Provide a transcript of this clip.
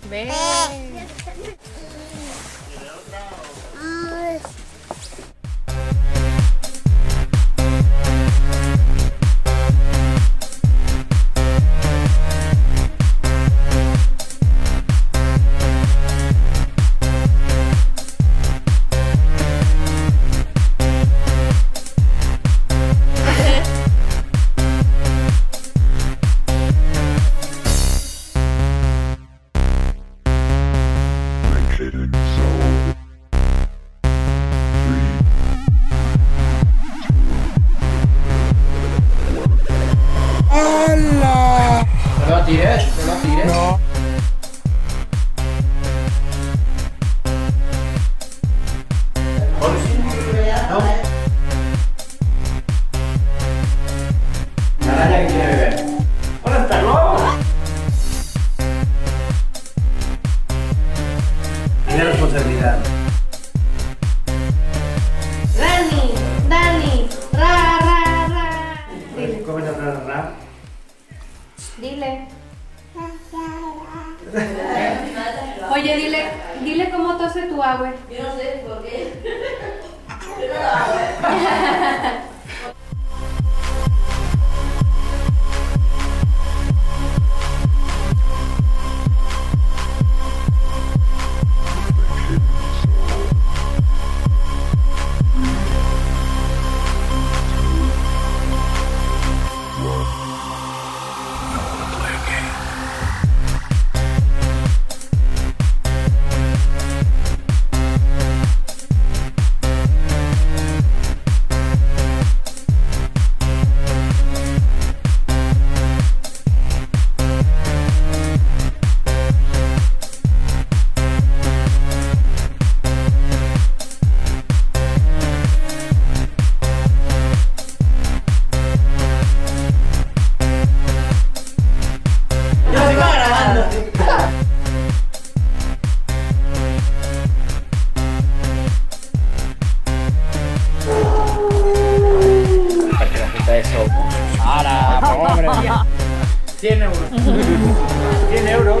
Ve. No lo tires, no lo tires. No. No. La araña que quiere beber. ¡Hola, está loco! Tiene responsabilidad. Dani, ra. ¿Cómo se llama? Dile. Oye, dile cómo tose tu agua. Yo no sé por qué. Yo no la hago. Eso. Ahora, hombre. 100 euros. 100 euros.